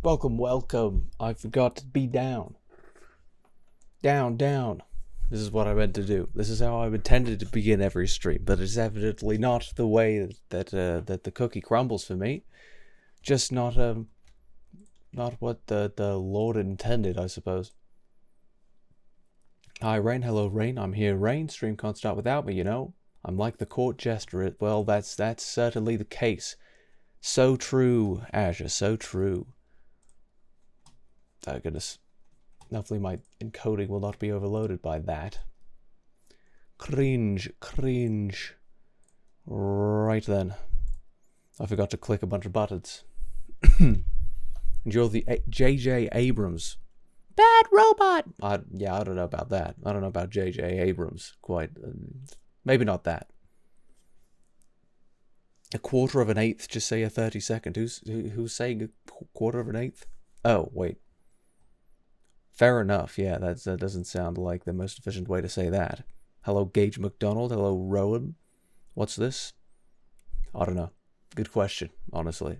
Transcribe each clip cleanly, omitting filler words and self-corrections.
Welcome, welcome. I forgot to be down. Down, down. This is what I meant to do. This is how I intended to begin every stream, but it's evidently not the way that the cookie crumbles for me. Just not what the Lord intended, I suppose. Hi, Rain. Hello, Rain. I'm here, Rain. Stream can't start without me, you know. I'm like the court jester. Well, that's certainly the case. So true, Azure. So true. Oh, goodness. Hopefully my encoding will not be overloaded by that. Cringe, cringe. Right then. I forgot to click a bunch of buttons. And you're the J.J. Abrams. Bad robot! Yeah, I don't know about that. I don't know about J.J. Abrams. Quite. Maybe not that. A quarter of an eighth, just say a 32nd. Who's saying a quarter of an eighth? Oh, wait. Fair enough, yeah, that doesn't sound like the most efficient way to say that. Hello, Gage McDonald. Hello, Rowan. What's this? I don't know. Good question, honestly.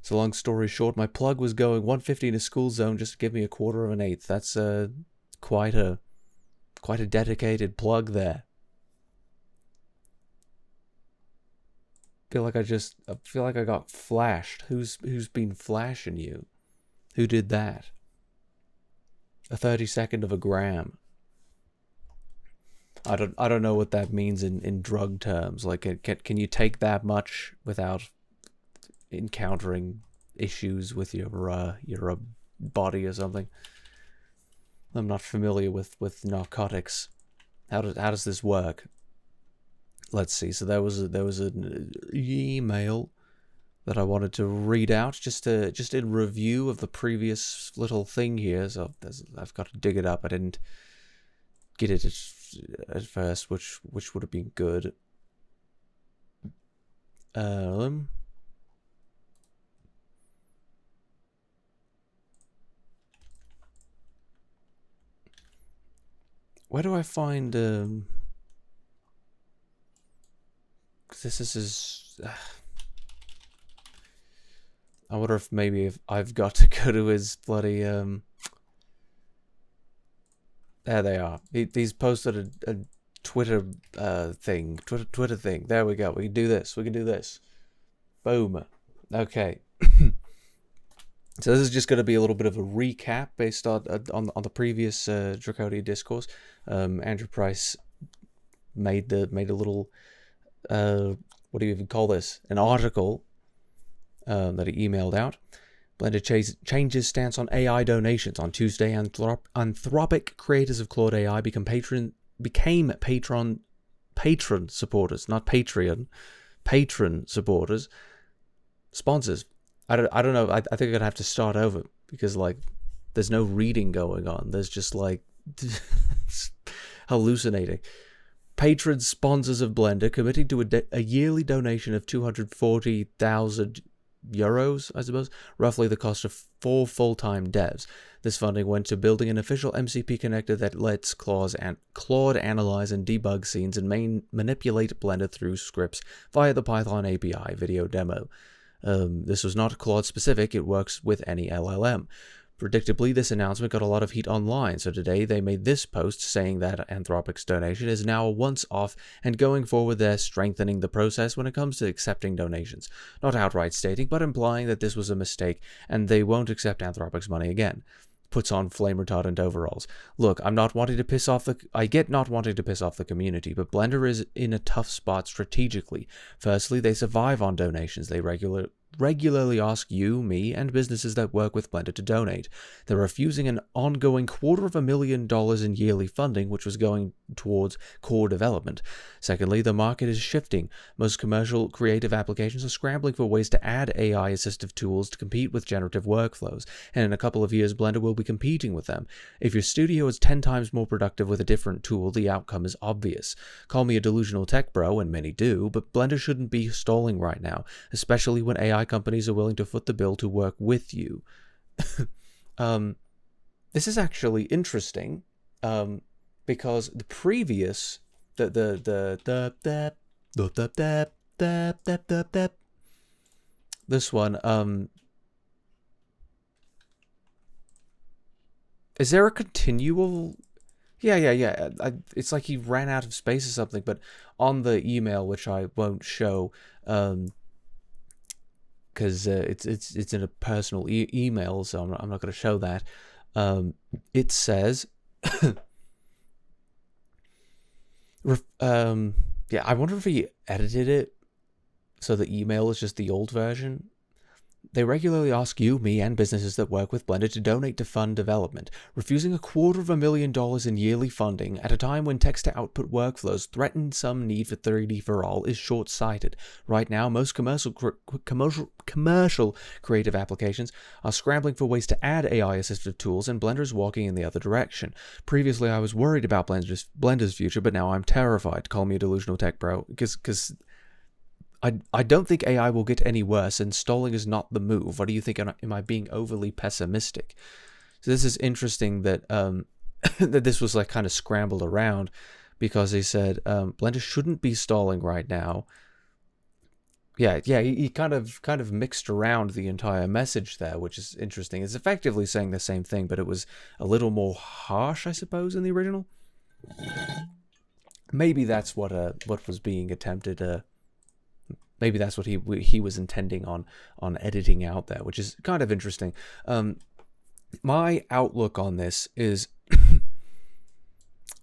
So long story short, my plug was going 150 in a school zone just to give me a quarter of an eighth. That's quite a dedicated plug there. I feel like I got flashed. Who's been flashing you? Who did that? A 32nd of a gram. I don't know what that means in drug terms. Like, can you take that much without encountering issues with your body or something? I'm not familiar with narcotics. How does this work? Let's see. So there was an email that I wanted to read out, just in review of the previous little thing here. So I've got to dig it up. I didn't get it at first, which would have been good. Where do I find? 'Cause this is. I wonder if maybe I've got to go to his bloody there they are. He's posted a Twitter thing. Twitter thing. There we go. We can do this. We can do this. Boom. Okay. So this is just going to be a little bit of a recap based on the previous Draconia discourse. Andrew Price made a little what do you even call this? An article that he emailed out. Blender changes stance on AI donations. On Tuesday, Anthropic creators of Claude AI became patron supporters, not Patreon, patron supporters, sponsors. I don't know. I think I'm gonna have to start over because like there's no reading going on. There's just like hallucinating. Patron sponsors of Blender committing to a yearly donation of 240,000 euros, I suppose, roughly the cost of 4 full-time devs. This funding went to building an official MCP connector that lets Claude analyze and debug scenes and manipulate Blender through scripts via the Python API video demo. This was not Claude specific, it works with any LLM. Predictably, this announcement got a lot of heat online, so today they made this post saying that Anthropic's donation is now a once-off, and going forward they're strengthening the process when it comes to accepting donations. Not outright stating, but implying that this was a mistake, and they won't accept Anthropic's money again. Puts on flame-retardant overalls. Look, I get not wanting to piss off the community, but Blender is in a tough spot strategically. Firstly, they survive on donations. They regularly ask you, me, and businesses that work with Blender to donate. They're refusing an ongoing $250,000 in yearly funding, which was going towards core development. Secondly, the market is shifting. Most commercial creative applications are scrambling for ways to add AI assistive tools to compete with generative workflows, and in a couple of years, Blender will be competing with them. If your studio is 10 times more productive with a different tool, the outcome is obvious. Call me a delusional tech bro, and many do, but Blender shouldn't be stalling right now, especially when AI companies are willing to foot the bill to work with you. This is actually interesting, because the previous this one Is there a continual? Yeah. It's like he ran out of space or something. But on the email, which I won't show, because it's in a personal email, so I'm not going to show that. It says, yeah, I wonder if he edited it so the email is just the old version. They regularly ask you, me, and businesses that work with Blender to donate to fund development. Refusing $250,000 in yearly funding at a time when text-to-output workflows threaten some need for 3D for all is short-sighted. Right now, most commercial creative applications are scrambling for ways to add AI-assistive tools, and Blender is walking in the other direction. Previously, I was worried about Blender's future, but now I'm terrified. Call me a delusional tech bro, because I don't think AI will get any worse, and stalling is not the move. What do you think? Am I being overly pessimistic? So this is interesting that that this was like kind of scrambled around, because he said Blender shouldn't be stalling right now. Yeah, he kind of mixed around the entire message there, which is interesting. It's effectively saying the same thing, but it was a little more harsh, I suppose, in the original. Maybe that's what was being attempted. Maybe that's what he was intending on editing out there, which is kind of interesting. My outlook on this is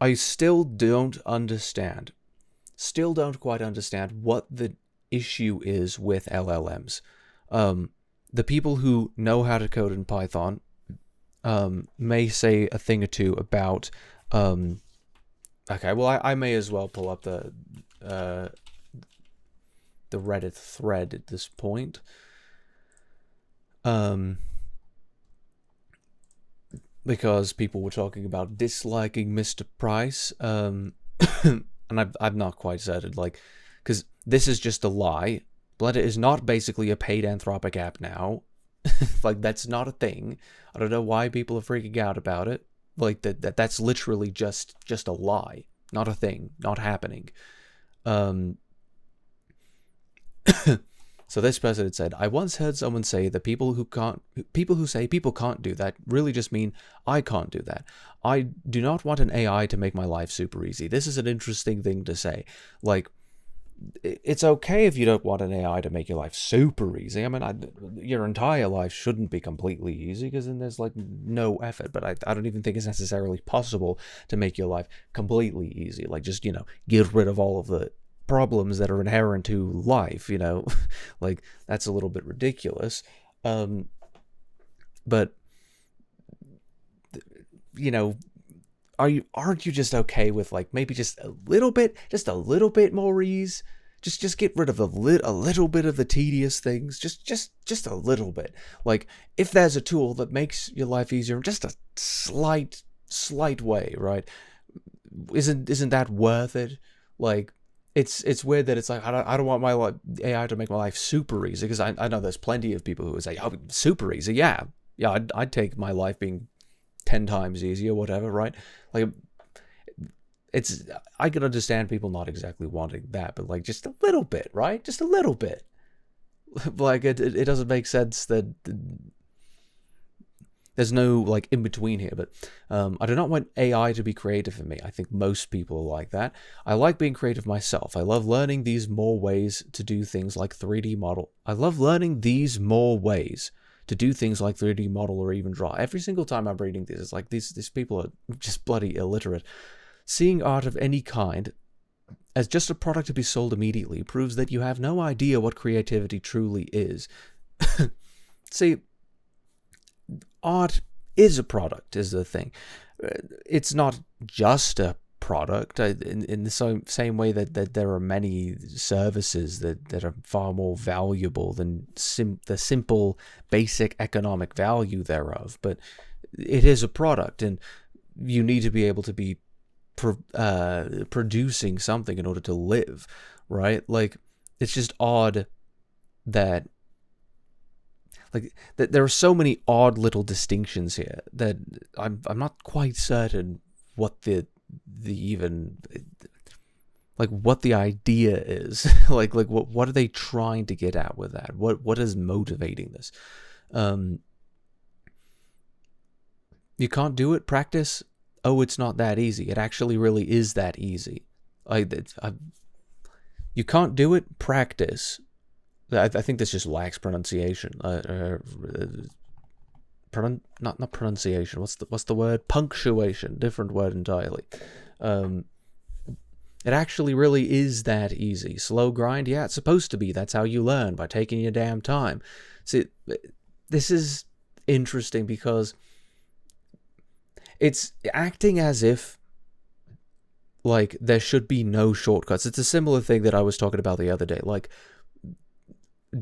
I still don't quite understand what the issue is with LLMs. The people who know how to code in Python may say a thing or two about... okay, well, I may as well pull up the Reddit thread at this point. Because people were talking about disliking Mr. Price, and I'm not quite certain, like, because this is just a lie. Blender is not basically a paid Anthropic app now. Like, that's not a thing. I don't know why people are freaking out about it. Like, that's literally just a lie, not a thing, not happening. So this person had said, I once heard someone say that people who say people can't do that really just mean I can't do that. I do not want an AI to make my life super easy. This is an interesting thing to say. Like, it's okay if you don't want an AI to make your life super easy. I mean, your entire life shouldn't be completely easy, because then there's like no effort. But I don't even think it's necessarily possible to make your life completely easy. Like, just, get rid of all of the problems that are inherent to life, like, that's a little bit ridiculous. But aren't you just okay with, like, maybe just a little bit more ease? Just get rid of a little bit of the tedious things, just a little bit. Like, if there's a tool that makes your life easier, just a slight way, right? Isn't that worth it? Like, it's weird that it's like, I don't want my AI to make my life super easy, because I know there's plenty of people who would say, oh, super easy, yeah, I'd take my life being 10 times easier, whatever, right? Like, I can understand people not exactly wanting that, but like, just a little bit, right? Just a little bit. Like, it doesn't make sense that there's no, like, in between here. But I do not want AI to be creative for me. I think most people are like that. I like being creative myself. I love learning these more ways to do things like 3D model. Or even draw. Every single time I'm reading this, it's like these people are just bloody illiterate. Seeing art of any kind as just a product to be sold immediately proves that you have no idea what creativity truly is. See, art is a product, is the thing. It's not just a product, in the same way that there are many services that are far more valuable than the simple basic economic value thereof. But it is a product, and you need to be able to be producing something in order to live, right? Like, it's just odd that, like, that there are so many odd little distinctions here that I'm not quite certain what the even, like, what the idea is. like what are they trying to get at with that? What is motivating this? You can't do it? Practice? Oh, it's not that easy. It actually really is that easy. You can't do it? Practice. I think this just lacks pronunciation. Not pronunciation. What's the word? Punctuation. Different word entirely. It actually really is that easy. Slow grind? Yeah, it's supposed to be. That's how you learn, by taking your damn time. See, this is interesting because it's acting as if, like, there should be no shortcuts. It's a similar thing that I was talking about the other day. Like,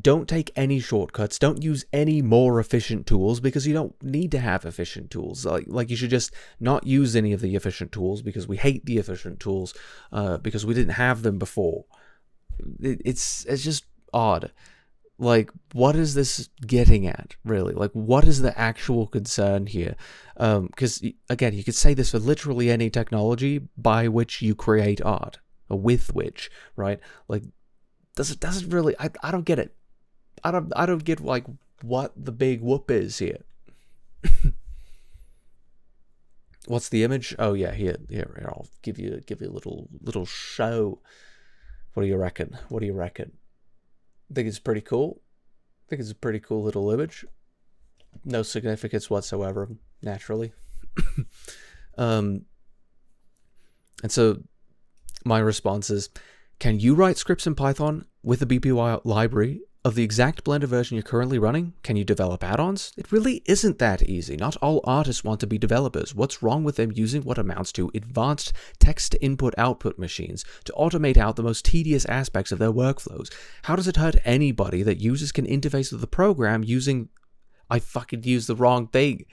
don't take any shortcuts. Don't use any more efficient tools, because you don't need to have efficient tools. Like you should just not use any of the efficient tools, because we hate the efficient tools, because we didn't have them before. It's just odd. Like, what is this getting at, really? Like, what is the actual concern here? Because, again, you could say this for literally any technology by which you create art, or with which, right? Like, doesn't really, I don't get it. I don't get, like, what the big whoop is here. What's the image? Oh yeah, here. I'll give you a little show. What do you reckon? Think it's pretty cool. Think it's a pretty cool little image. No significance whatsoever, naturally. And so my response is, can you write scripts in Python with the BPY library of the exact Blender version you're currently running? Can you develop add-ons? It really isn't that easy. Not all artists want to be developers. What's wrong with them using what amounts to advanced text-to-input-output machines to automate out the most tedious aspects of their workflows? How does it hurt anybody that users can interface with the program using... I fucking used the wrong thing.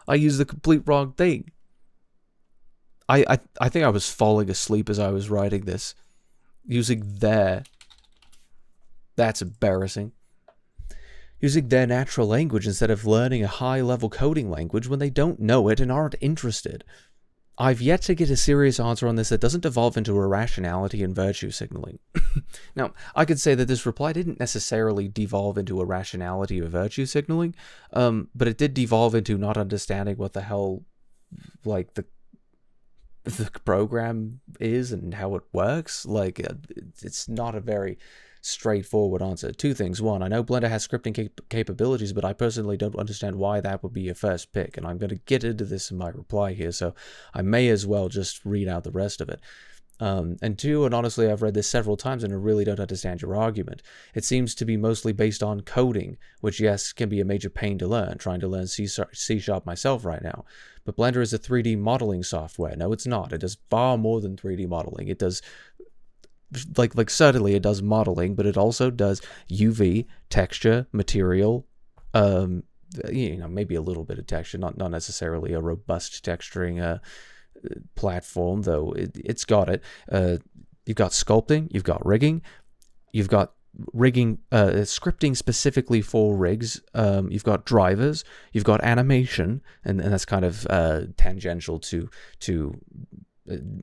I used the complete wrong thing. I think I was falling asleep as I was writing this. Using their... That's embarrassing. Using their natural language instead of learning a high-level coding language when they don't know it and aren't interested. I've yet to get a serious answer on this that doesn't devolve into irrationality and virtue signaling. Now, I could say that this reply didn't necessarily devolve into irrationality or virtue signaling, but it did devolve into not understanding what the hell, like, the program is and how it works. Like, it's not a very straightforward answer. Two things. One, I know Blender has scripting capabilities, but I personally don't understand why that would be your first pick, and I'm going to get into this in my reply here, so I may as well just read out the rest of it. And two, and honestly, I've read this several times and I really don't understand your argument. It seems to be mostly based on coding, which, yes, can be a major pain to learn, trying to learn C# myself right now. But Blender is a 3D modeling software. No, it's not. It does far more than 3D modeling. It does, like certainly it does modeling, but it also does UV, texture, material, maybe a little bit of texture, not necessarily a robust texturing platform, though it's got it. You've got sculpting, you've got rigging, scripting specifically for rigs, you've got drivers, you've got animation, and that's kind of tangential to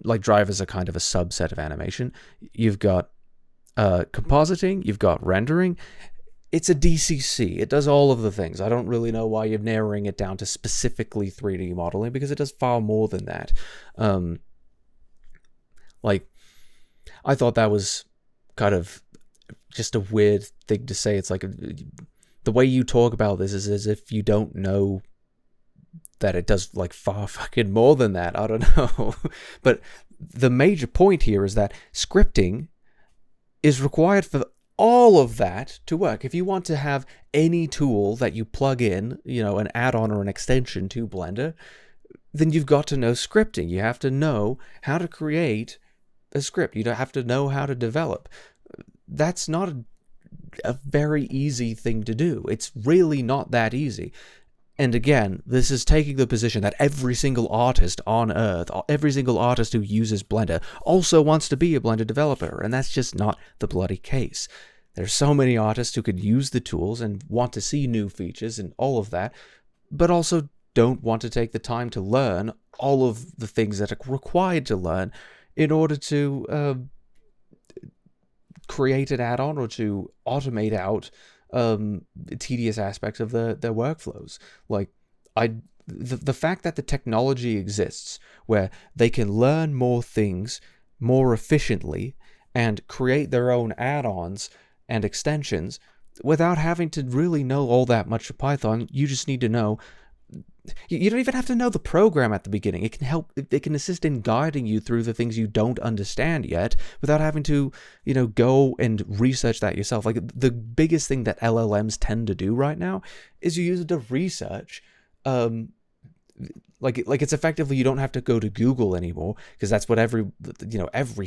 like drivers are kind of a subset of animation. You've got compositing, you've got rendering. It's a DCC. It does all of the things. I don't really know why you're narrowing it down to specifically 3D modeling, because it does far more than that. Like, I thought that was kind of just a weird thing to say. It's like, the way you talk about this is as if you don't know that it does, like, far fucking more than that. I don't know. But the major point here is that scripting is required for all of that to work. If you want to have any tool that you plug in, an add-on or an extension to Blender, then you've got to know scripting. You have to know how to create a script. You have to know how to develop. That's not a very easy thing to do. It's really not that easy. And again, this is taking the position that every single artist on Earth, every single artist who uses Blender, also wants to be a Blender developer, and that's just not the bloody case. There's so many artists who could use the tools and want to see new features and all of that, but also don't want to take the time to learn all of the things that are required to learn in order to create an add-on or to automate out tedious aspects of their workflows. Like, the fact that the technology exists where they can learn more things more efficiently and create their own add-ons and extensions without having to really know all that much of Python. You just need to know. You don't even have to know the program at the beginning. It can help. It can assist in guiding you through the things you don't understand yet without having to, go and research that yourself. Like, the biggest thing that LLMs tend to do right now is you use it to research. Like it's effectively, you don't have to go to Google anymore, because that's what every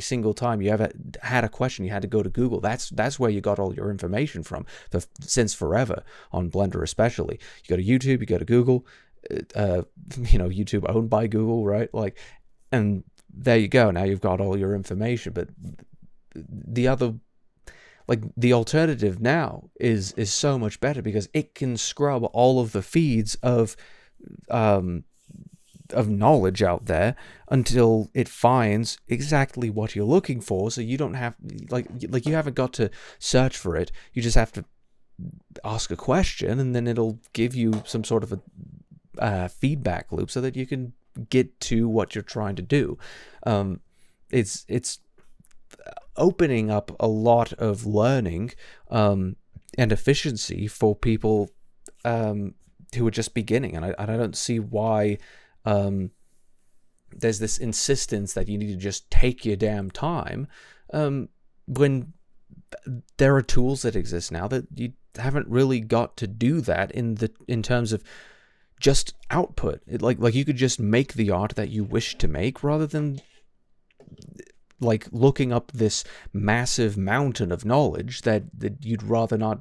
single time you ever had a question, you had to go to Google. That's where you got all your information from since forever, on Blender especially. You go to YouTube, you go to Google, YouTube owned by Google, right? Like, and there you go. Now you've got all your information. But the alternative now is so much better, because it can scrub all of the feeds of knowledge out there until it finds exactly what you're looking for. So you don't have you haven't got to search for it. You just have to ask a question, and then it'll give you some sort of a feedback loop so that you can get to what you're trying to do. It's opening up a lot of learning and efficiency for people who are just beginning, and I don't see why there's this insistence that you need to just take your damn time when there are tools that exist now that you haven't really got to do that in terms of just output. Like you could just make the art that you wish to make, rather than like looking up this massive mountain of knowledge that you'd rather not.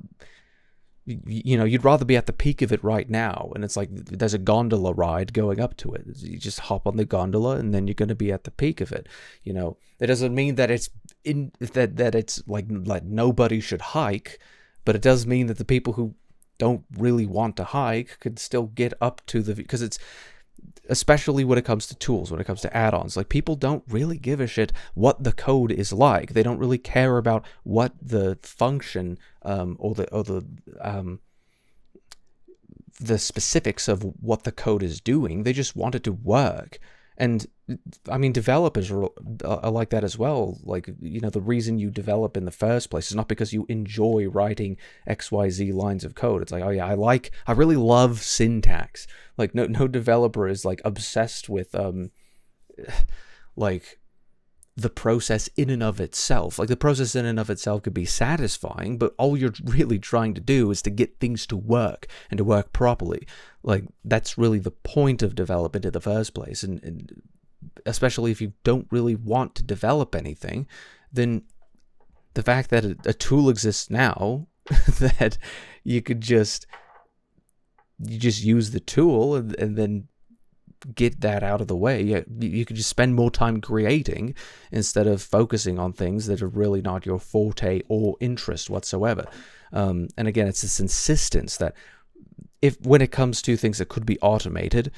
You'd rather be at the peak of it right now, and it's like there's a gondola ride going up to it. You just hop on the gondola, and then you're going to be at the peak of it. It doesn't mean that it's that it's like nobody should hike, but it does mean that the people who don't really want to hike could still get up to because it's, especially when it comes to tools, when it comes to add-ons, like, people don't really give a shit what the code is like. They don't really care about what the function or the specifics of what the code is doing. They just want it to work. And I mean, developers are like that as well. Like, the reason you develop in the first place is not because you enjoy writing XYZ lines of code. It's like, oh yeah, I really love syntax. Like, no developer is like obsessed with like the process in and of itself. Like, the process in and of itself could be satisfying, but all you're really trying to do is to get things to work, and to work properly. Like, that's really the point of development in the first place. And especially if you don't really want to develop anything, then the fact that a tool exists now that you just use the tool and then get that out of the way. You could just spend more time creating instead of focusing on things that are really not your forte or interest whatsoever. And again, it's this insistence that when it comes to things that could be automated,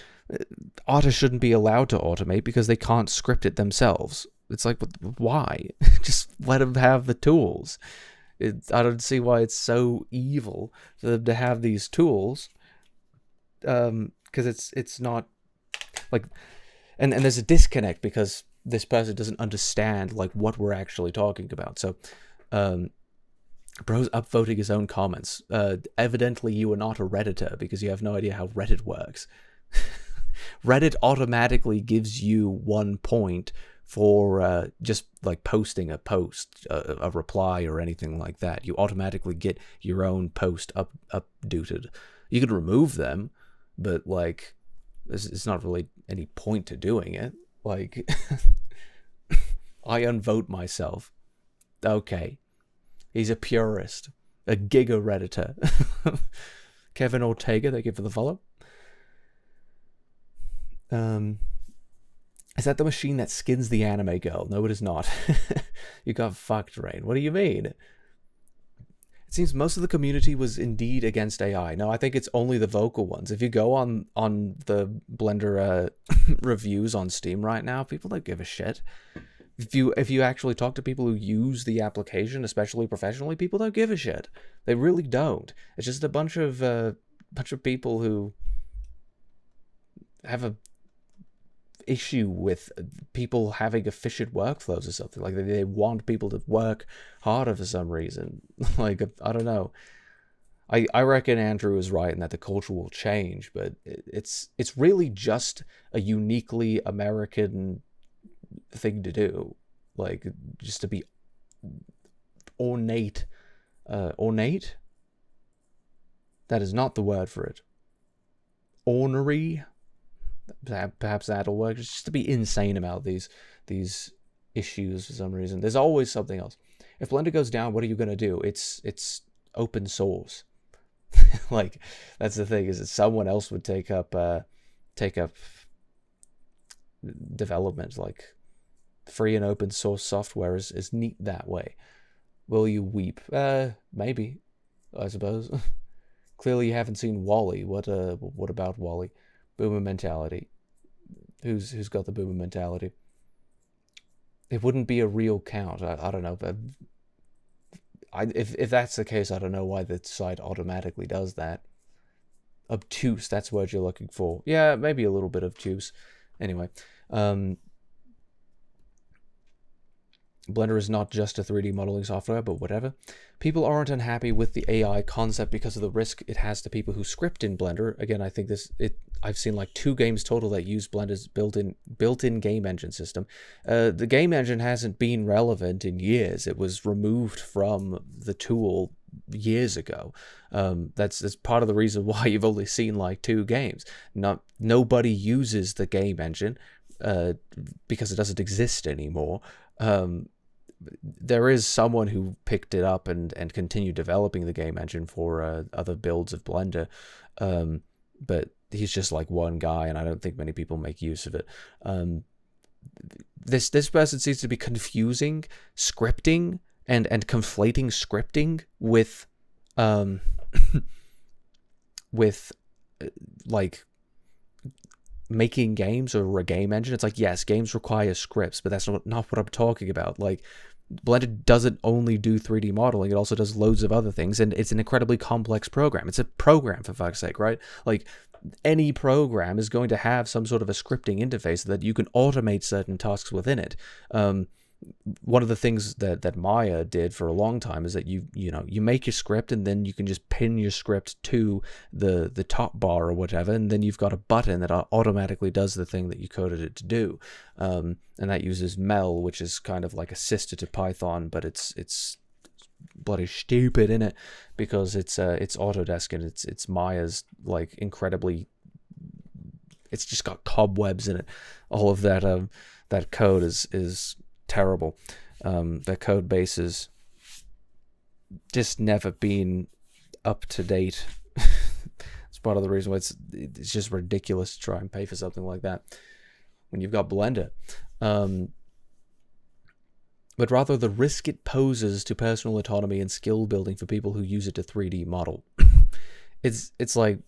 artists shouldn't be allowed to automate because they can't script it themselves. It's like, why? Just let them have the tools. I don't see why it's so evil for them to have these tools, because it's not like, and there's a disconnect because this person doesn't understand like what we're actually talking about. So bro's upvoting his own comments. Evidently you are not a Redditor because you have no idea how Reddit works. Reddit automatically gives you 1 point for just like posting a post, a reply or anything like that. You automatically get your own post updated. You could remove them, but like, it's not really any point to doing it. Like, I unvote myself. Okay. He's a purist. A giga Redditor. Kevin Ortega, thank you for the follow. Is that the machine that skins the anime girl? No, it is not. You got fucked, Rain. What do you mean? It seems most of the community was indeed against AI. No, I think it's only the vocal ones. If you go on the Blender reviews on Steam right now, people don't give a shit. If you actually talk to people who use the application, especially professionally, people don't give a shit. They really don't. It's just a bunch of people who have a issue with people having efficient workflows or something. Like they want people to work harder for some reason. Like, I don't know. I reckon Andrew is right in that the culture will change, but it's really just a uniquely American thing to do. Like, just to be ornate. Ornate? That is not the word for it. Ornery? Perhaps that'll work. Just to be insane about these issues for some reason. There's always something else. If Blender goes down, what are you gonna do? It's open source. Like, that's the thing, is that someone else would take up development. Like, free and open source software is neat that way. Will you weep? Maybe, I suppose. Clearly you haven't seen WALL-E. What about WALL-E? Boomer mentality. Who's got the boomer mentality? It wouldn't be a real count. I don't know, but if that's the case, I don't know why the site automatically does that. Obtuse, that's the word you're looking for. Yeah, maybe a little bit obtuse. Anyway, Blender is not just a 3D modeling software, but whatever. People aren't unhappy with the AI concept because of the risk it has to people who script in Blender. Again, I think I've seen like 2 games total that use Blender's built-in game engine system. The game engine hasn't been relevant in years. It was removed from the tool years ago. That's part of the reason why you've only seen like 2 games. Nobody uses the game engine because it doesn't exist anymore. There is someone who picked it up and continued developing the game engine for other builds of Blender, but he's just like one guy, and I don't think many people make use of it. This person seems to be confusing scripting and conflating scripting with like making games or a game engine. It's like, yes, games require scripts, but that's not what I'm talking about. Like, Blender doesn't only do 3D modeling, it also does loads of other things, and it's an incredibly complex program. It's a program, for fuck's sake, right? Like, any program is going to have some sort of a scripting interface so that you can automate certain tasks within it. One of the things that Maya did for a long time is that you make your script, and then you can just pin your script to the top bar or whatever, and then you've got a button that automatically does the thing that you coded it to do. And that uses Mel, which is kind of like a sister to Python, but it's bloody stupid in it because it's Autodesk, and it's Maya's like incredibly. It's just got cobwebs in it. All of that code is terrible. Their code base has just never been up to date. It's part of the reason why it's just ridiculous to try and pay for something like that when you've got Blender. But rather the risk it poses to personal autonomy and skill building for people who use it to 3D model. It's like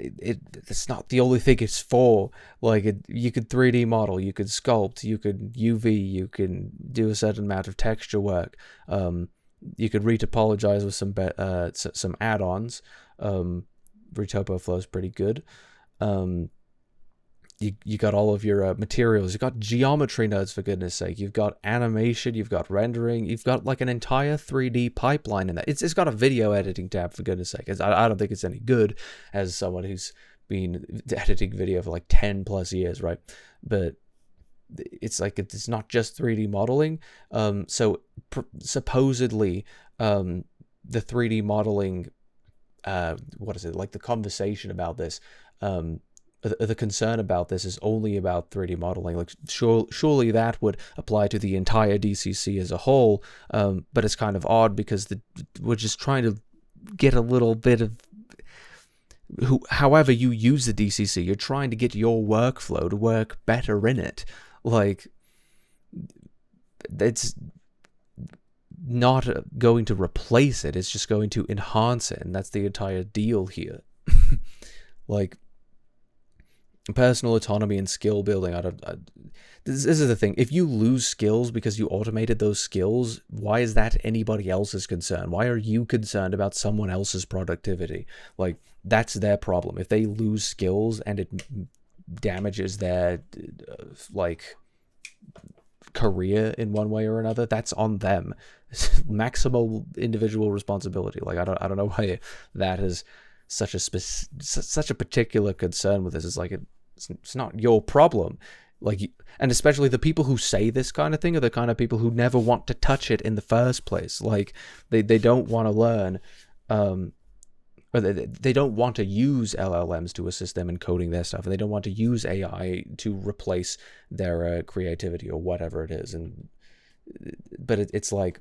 it's not the only thing it's for. Like, you could 3D model, you could sculpt, you could UV, you can do a certain amount of texture work. You could retopologize with some add-ons. Retopo flow is pretty good. You got all of your materials. You've got geometry nodes, for goodness sake. You've got animation. You've got rendering. You've got like an entire 3D pipeline in that. It's got a video editing tab, for goodness sake. I don't think it's any good as someone who's been editing video for like 10 plus years, right? But it's like, it's not just 3D modeling. So supposedly the 3D modeling, what is it? Like the conversation about this, the concern about this is only about 3D modeling. Like, surely that would apply to the entire DCC as a whole, but it's kind of odd because we're just trying to get a little bit of however you use the DCC, you're trying to get your workflow to work better in it. Like, it's not going to replace it, it's just going to enhance it, and that's the entire deal here. Like, personal autonomy and skill building, this is the thing. If you lose skills because you automated those skills, why is that anybody else's concern? Why are you concerned about someone else's productivity? Like, that's their problem. If they lose skills and it damages their like career in one way or another, that's on them. Maximal individual responsibility. Like I don't know why that is such a particular concern with this. It's like it's not your problem. Like, and especially the people who say this kind of thing are the kind of people who never want to touch it in the first place. Like they don't want to learn, or they don't want to use LLMs to assist them in coding their stuff, and they don't want to use AI to replace their creativity or whatever it is. But it's like,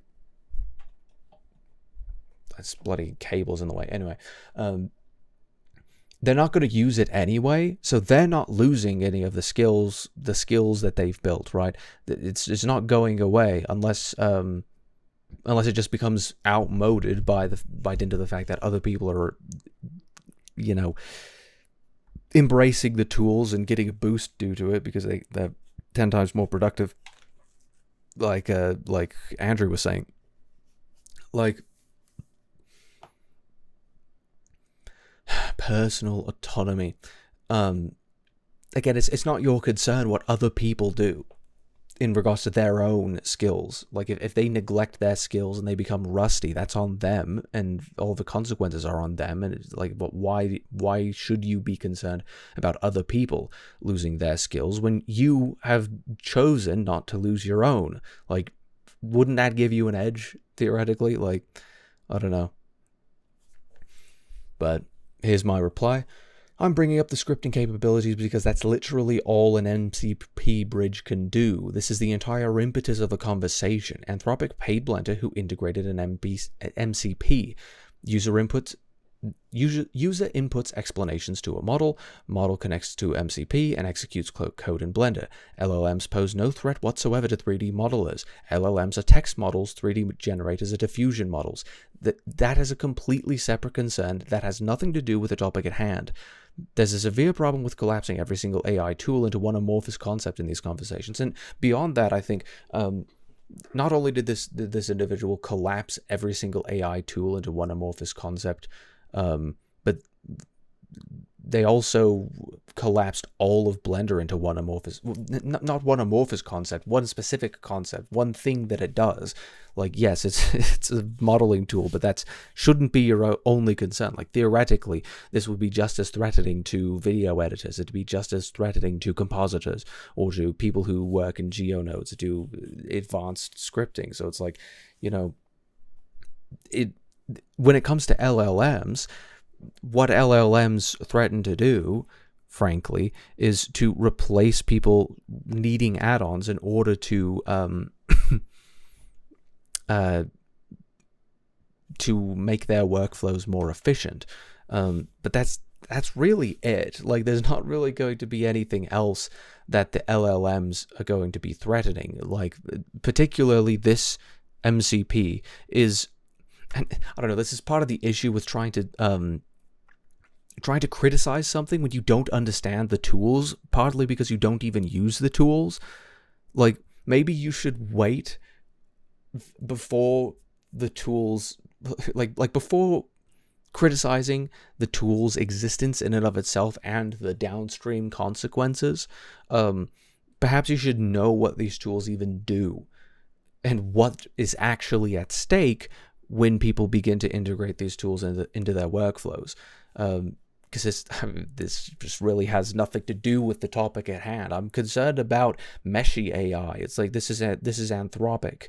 that's bloody cables in the way. Anyway, they're not going to use it anyway, so they're not losing any of the skills that they've built, right? It's not going away unless it just becomes outmoded by dint of the fact that other people are, embracing the tools and getting a boost due to it because they're 10 times more productive. Like Andrew was saying, like, personal autonomy. Again, it's not your concern what other people do in regards to their own skills. Like if they neglect their skills and they become rusty, that's on them, and all the consequences are on them. And it's like, but why should you be concerned about other people losing their skills when you have chosen not to lose your own? Like, wouldn't that give you an edge theoretically? Like, I don't know. But here's my reply. I'm bringing up the scripting capabilities because that's literally all an MCP bridge can do. This is the entire impetus of the conversation. Anthropic paid Blender who integrated an MCP. User inputs explanations to a model connects to MCP and executes code in Blender. LLMs pose no threat whatsoever to 3D modelers. LLMs are text models, 3D generators are diffusion models. That is a completely separate concern that has nothing to do with the topic at hand. There's a severe problem with collapsing every single AI tool into one amorphous concept in these conversations. And beyond that, I think not only did this individual collapse every single AI tool into one amorphous concept, but they also collapsed all of Blender into one amorphous, not one amorphous concept, one specific concept, one thing that it does. Like, yes, it's a modeling tool, but that shouldn't be your only concern. Like, theoretically, this would be just as threatening to video editors. It'd be just as threatening to compositors or to people who work in GeoNodes, to do advanced scripting. So it's like, when it comes to LLMs, what LLMs threaten to do, frankly, is to replace people needing add-ons in order to make their workflows more efficient. But that's really it. Like, there's not really going to be anything else that the LLMs are going to be threatening. Like, particularly this MCP is, and I don't know, this is part of the issue with trying to criticize something when you don't understand the tools, partly because you don't even use the tools. Like, maybe you should wait before the tools, like before criticizing the tool's existence in and of itself and the downstream consequences. Perhaps you should know what these tools even do and what is actually at stake when people begin to integrate these tools into their workflows. Because this just really has nothing to do with the topic at hand. I'm concerned about meshy AI. It's like, this is Anthropic,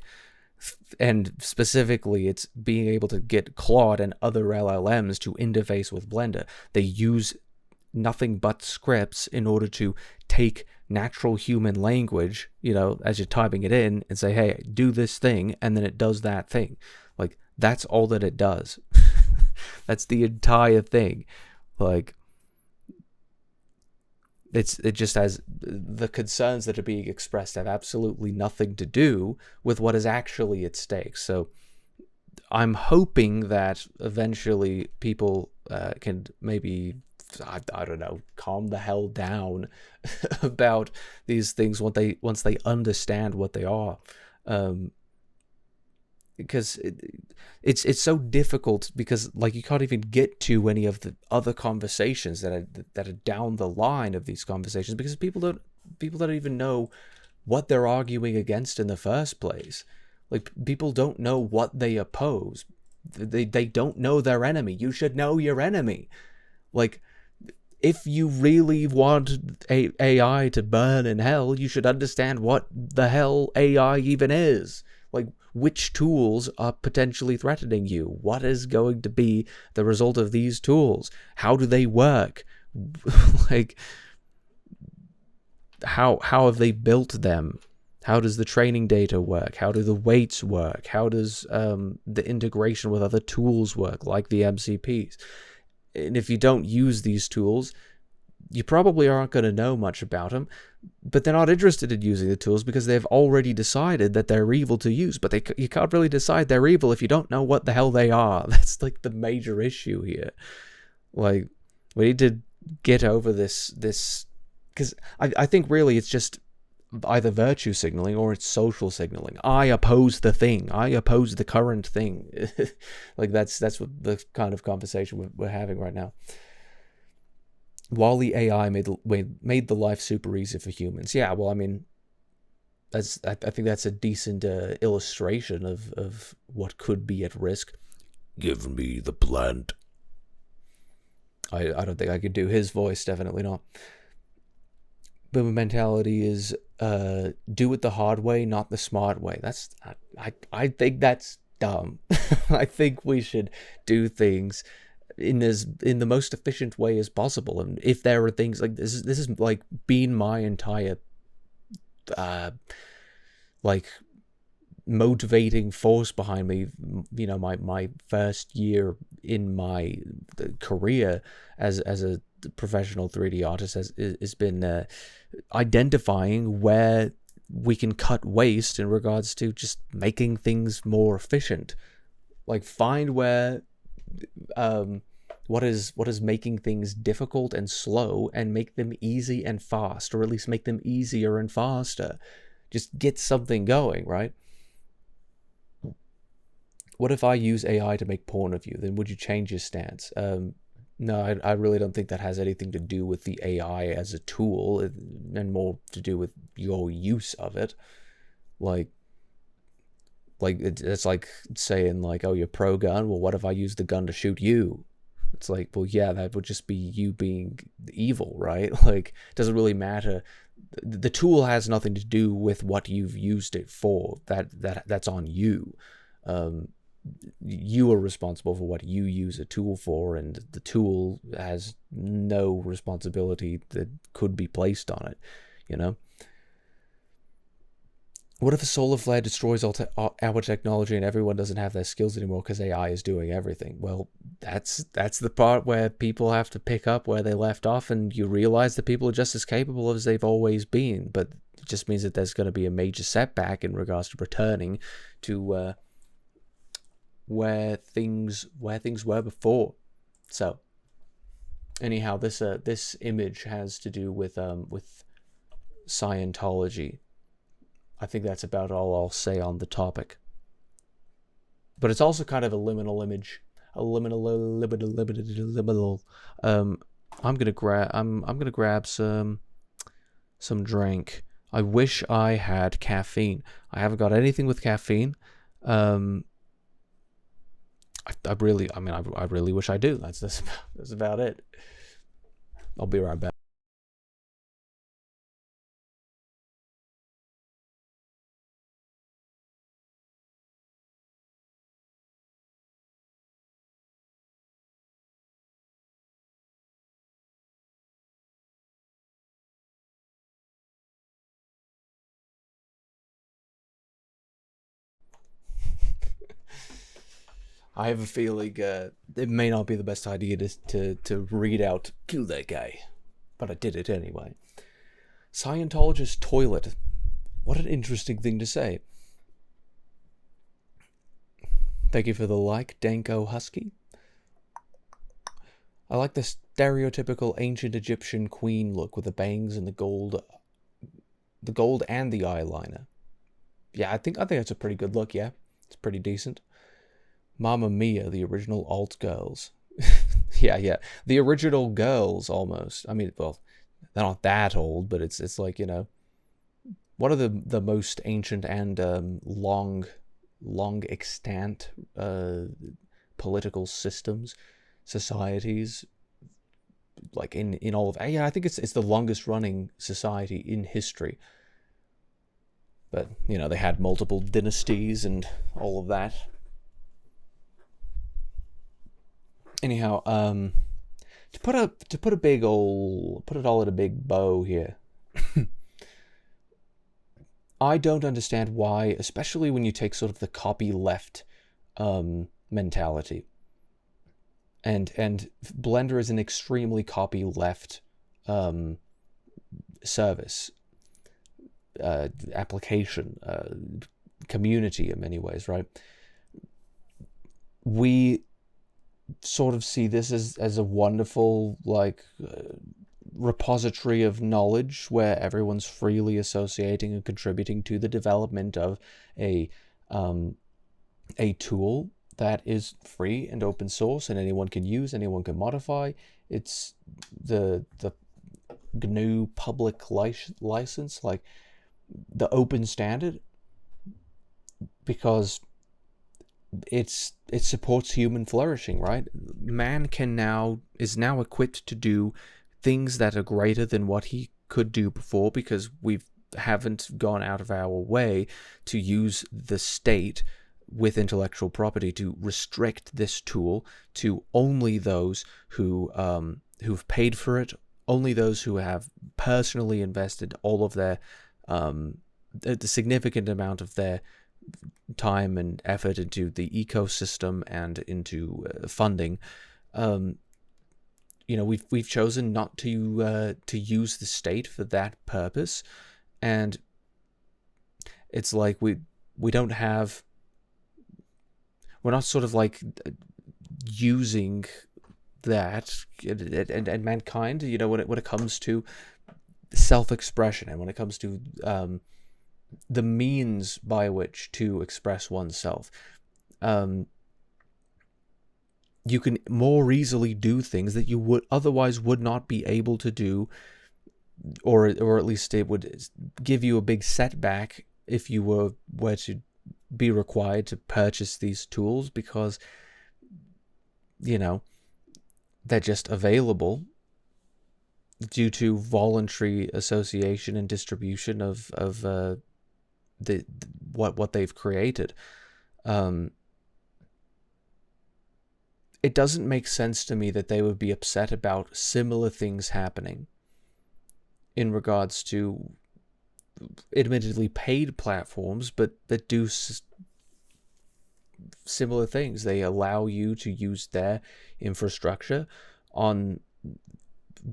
and specifically it's being able to get Claude and other LLMs to interface with Blender. They use nothing but scripts in order to take natural human language, as you're typing it in, and say, hey, do this thing, and then it does that thing. Like, that's all that it does. That's the entire thing. Like, it just has, the concerns that are being expressed have absolutely nothing to do with what is actually at stake. So I'm hoping that eventually people can maybe, I don't know, calm the hell down about these things once they understand what they are. because it's so difficult, because like you can't even get to any of the other conversations that are down the line of these conversations, because people don't even know what they're arguing against in the first place. Like, people don't know what they oppose. They don't know their enemy. You should know your enemy. Like, if you really want AI to burn in hell, you should understand what the hell AI even is. Like, which tools are potentially threatening you? What is going to be the result of these tools? How do they work? Like, how have they built them? How does the training data work? How do the weights work? How does the integration with other tools work, like the MCPs? And if you don't use these tools, you probably aren't going to know much about them, but they're not interested in using the tools because they've already decided that they're evil to use. But you can't really decide they're evil if you don't know what the hell they are. That's like the major issue here. Like, we need to get over this, because I think really it's just either virtue signaling or it's social signaling. I oppose the thing. I oppose the current thing. Like, that's what the kind of conversation we're having right now. While the AI made the life super easy for humans, yeah. Well, I mean, I think that's a decent illustration of what could be at risk. Give me the plant. I don't think I could do his voice. Definitely not. Boomer mentality is do it the hard way, not the smart way. I think that's dumb. I think we should do things in the most efficient way as possible. And if there are things like this is like been my entire like motivating force behind me, you know, my first year in my career as a professional 3D artist has been identifying where we can cut waste in regards to just making things more efficient. Like, find where what is making things difficult and slow, and make them easy and fast, or at least make them easier and faster. Just get something going, right? What if I use AI to make porn of you? Then would you change your stance? No, I really don't think that has anything to do with the AI as a tool, and more to do with your use of it. Like it's like saying, like, oh, you're pro gun. Well, what if I use the gun to shoot you? It's like, well, yeah, that would just be you being evil, right? Like, it doesn't really matter. The tool has nothing to do with what you've used it for. That's on you. You are responsible for what you use a tool for, and the tool has no responsibility that could be placed on it, you know? What if a solar flare destroys our technology and everyone doesn't have their skills anymore because AI is doing everything? Well, that's the part where people have to pick up where they left off, and you realize that people are just as capable as they've always been, but it just means that there's going to be a major setback in regards to returning to where things were before. So, anyhow, this image has to do with Scientology. I think that's about all I'll say on the topic. But it's also kind of a liminal image, a liminal. I'm gonna grab some drink. I wish I had caffeine. I haven't got anything with caffeine. I really wish I do. That's about it. I'll be right back. I have a feeling it may not be the best idea to read out "kill that guy," but I did it anyway. Scientologist toilet. What an interesting thing to say. Thank you for the like, Danko Husky. I like the stereotypical ancient Egyptian queen look with the bangs and the gold and the eyeliner. Yeah, I think that's a pretty good look. Yeah, It's pretty decent. Mamma Mia, the original alt girls. Yeah. The original girls, almost. I mean, well, they're not that old, but it's like, one of the most ancient and long extant political systems, societies, like in all of, yeah, I think it's the longest running society in history. But they had multiple dynasties and all of that. Anyhow, to put it all in a big bow here. I don't understand why, especially when you take sort of the copy left mentality. And Blender is an extremely copy left service, application, community in many ways, right? We sort of see this as a wonderful, like, repository of knowledge where everyone's freely associating and contributing to the development of a tool that is free and open source and anyone can use, anyone can modify. It's the GNU public license, like the open standard, because it supports human flourishing, right? Man is now equipped to do things that are greater than what he could do before, because we haven't gone out of our way to use the state with intellectual property to restrict this tool to only those who've paid for it, only those who have personally invested all of their the significant amount of their time and effort into the ecosystem and into funding. We've chosen not to use the state for that purpose, and it's like we're not sort of like using that, and mankind, when it comes to self-expression and when it comes to the means by which to express oneself. You can more easily do things that you otherwise would not be able to do, or at least it would give you a big setback if you were to be required to purchase these tools, because they're just available due to voluntary association and distribution of what they've created. It doesn't make sense to me that they would be upset about similar things happening in regards to admittedly paid platforms, but that do similar things. They allow you to use their infrastructure on,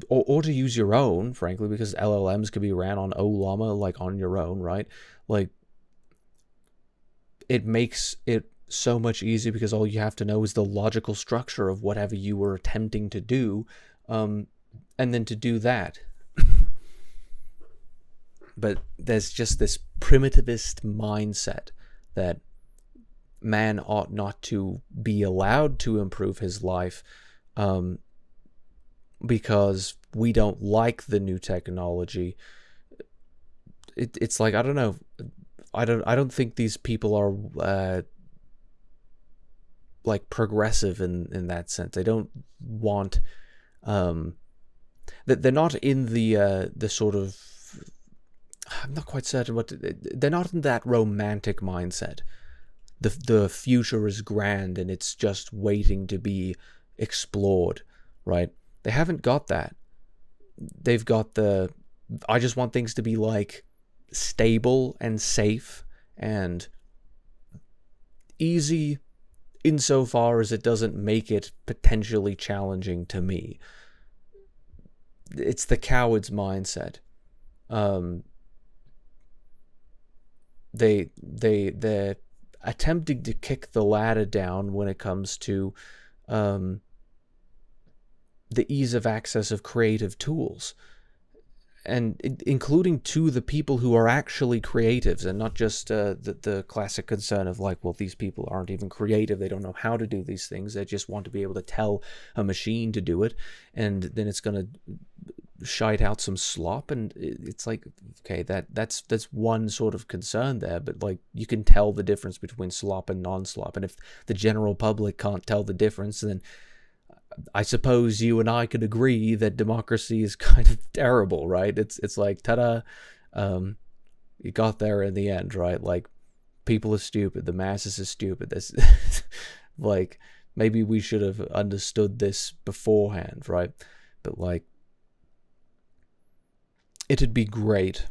or to use your own, frankly, because LLMs could be ran on Ollama, like on your own, right? Like, it makes it so much easier because all you have to know is the logical structure of whatever you were attempting to do, and then to do that. But there's just this primitivist mindset that man ought not to be allowed to improve his life because we don't like the new technology. It's like, I don't know. I don't think these people are like progressive in that sense. They don't want that they're not in the sort of, I'm not quite certain they're not in that romantic mindset. The future is grand and it's just waiting to be explored, right? They haven't got that. They've got I just want things to be like stable and safe and easy insofar as it doesn't make it potentially challenging to me. It's the coward's mindset. They're attempting to kick the ladder down when it comes to the ease of access of creative tools. and including to the people who are actually creatives, and not just the classic concern of like, well, these people aren't even creative, they don't know how to do these things, they just want to be able to tell a machine to do it, and then it's going to shite out some slop. And it's like, okay, that's one sort of concern there, but like, you can tell the difference between slop and non-slop, and if the general public can't tell the difference, then I suppose you and I could agree that democracy is kind of terrible, right? It's like, ta-da, you got there in the end, right? Like, people are stupid, the masses are stupid. This, like, maybe we should have understood this beforehand, right? But like, it'd be great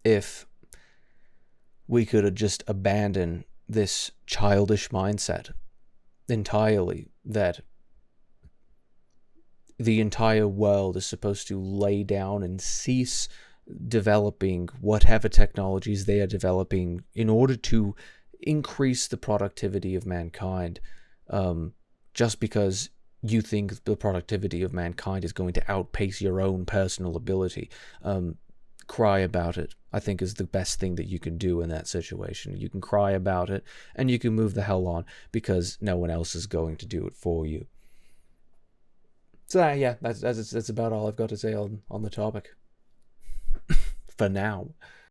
if we could have just abandoned this childish mindset entirely, that the entire world is supposed to lay down and cease developing whatever technologies they are developing in order to increase the productivity of mankind, just because you think the productivity of mankind is going to outpace your own personal ability. Cry about it, I think, is the best thing that you can do in that situation. You can cry about it, and you can move the hell on, because no one else is going to do it for you. So yeah, that's about all I've got to say on the topic for now.